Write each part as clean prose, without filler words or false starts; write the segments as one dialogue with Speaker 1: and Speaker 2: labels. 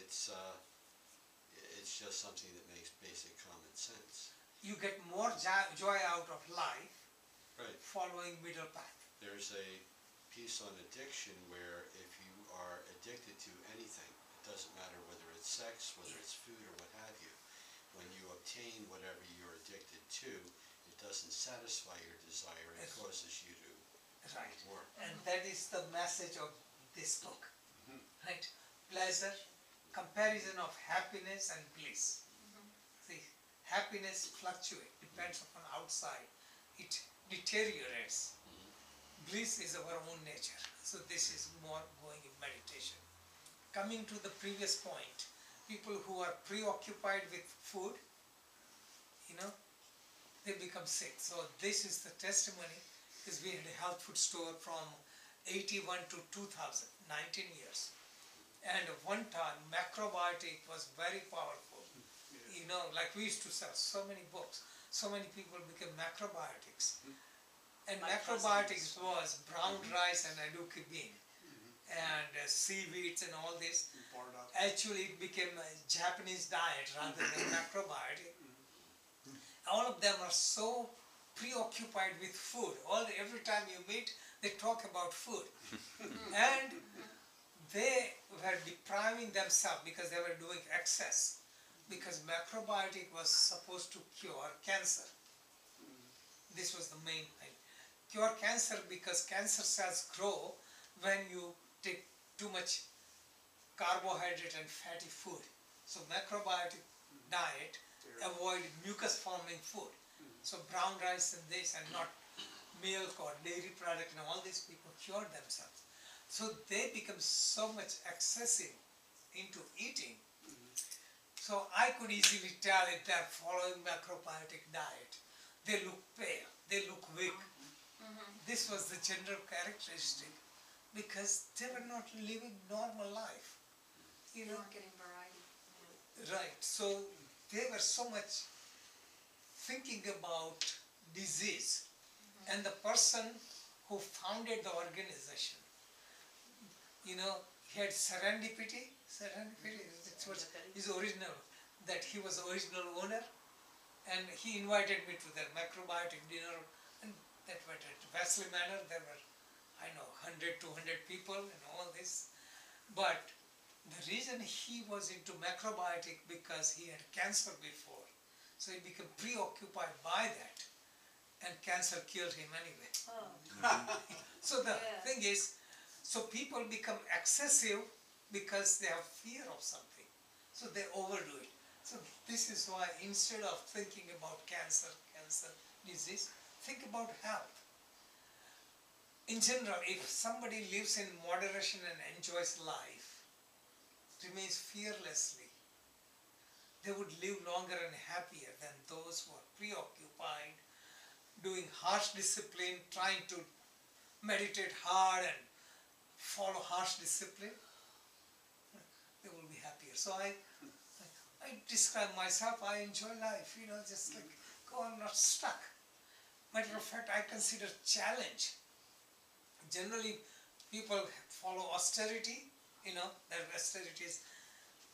Speaker 1: it's just something that makes basic common sense.
Speaker 2: You get more joy out of life
Speaker 1: Right.
Speaker 2: following middle path.
Speaker 1: There's a piece on addiction where if you are addicted to anything, it doesn't matter whether it's sex, whether it's food, or what have you, when you obtain whatever you're addicted to, it doesn't satisfy your desire, it causes you to
Speaker 2: Right.
Speaker 1: want more.
Speaker 2: And that is the message of this book. Right? Pleasure, comparison of happiness and bliss. See, happiness fluctuates, depends upon outside. It deteriorates. Bliss is our own nature. So this is more going in meditation. Coming to the previous point, people who are preoccupied with food, they become sick. So this is the testimony, because we had a health food store from 81 to 2000, 19 years. And one time, macrobiotic was very powerful. Like we used to sell so many books, so many people became macrobiotics. And macrobiotics was brown rice and aduki bean, and seaweeds and all this. Actually, it became a Japanese diet rather than macrobiotic. All of them are so preoccupied with food. Every time you meet, they talk about food. And they were depriving themselves because they were doing excess. Because macrobiotic was supposed to cure cancer. This was the main thing. Cure cancer because cancer cells grow when you take too much carbohydrate and fatty food. So macrobiotic diet avoid mucus forming food. So brown rice and this, and not milk or dairy product, and all these people cure themselves. So they become so much excessive into eating. So I could easily tell if they are following macrobiotic diet. They look pale, they look weak. This was the general characteristic, because they were not living normal life.
Speaker 3: They weren't getting variety.
Speaker 2: Right. So they were so much thinking about disease. And the person who founded the organization, he had serendipity. Serendipity was his original, that he was the original owner. And he invited me to their macrobiotic dinner, and that went at Wesley Manor. There were, 100, 200 people and all this. But the reason he was into macrobiotic, because he had cancer before. So he became preoccupied by that, and cancer killed him anyway. So the thing is, so people become excessive because they have fear of something. So they overdo it. So this is why, instead of thinking about cancer disease, think about health. In general, if somebody lives in moderation and enjoys life, remains fearlessly, they would live longer and happier than those who are preoccupied, doing harsh discipline, trying to meditate hard and follow harsh discipline. They will be happier. So I describe myself, I enjoy life, just like, I'm not stuck. Matter of fact, I consider challenge. Generally, people follow austerity, that austerity is,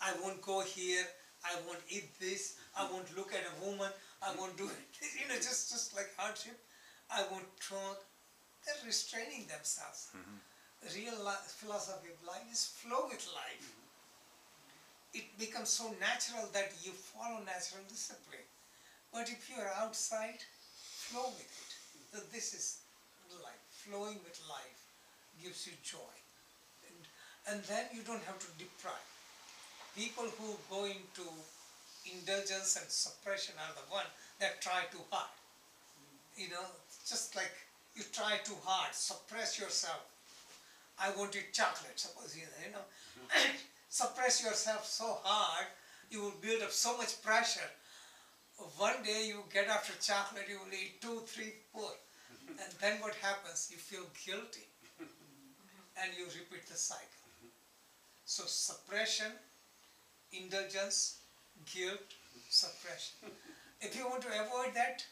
Speaker 2: I won't go here, I won't eat this, I won't look at a woman, I won't do it, just like hardship. I won't talk. They're restraining themselves. Real philosophy of life is flow with life. It becomes so natural that you follow natural discipline. But if you are outside, flow with it. So this is life. Flowing with life gives you joy. And then you don't have to deprive. People who go into indulgence and suppression are the one that try too hard. Just like you try too hard, suppress yourself. I want to eat chocolate, suppose, suppress yourself so hard, you will build up so much pressure. One day you get after chocolate, you will eat 2, 3, 4. And then what happens? You feel guilty. And you repeat the cycle. So suppression, indulgence, guilt, suppression. If you want to avoid that,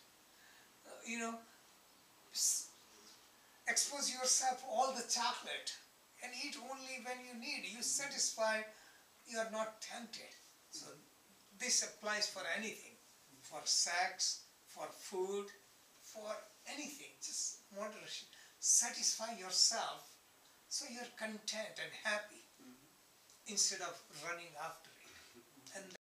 Speaker 2: expose yourself all the chocolate and eat only when you need. You satisfy, you are not tempted. So this applies for anything, for sex, for food, for anything, just moderation. Satisfy yourself so you're content and happy instead of running after it. And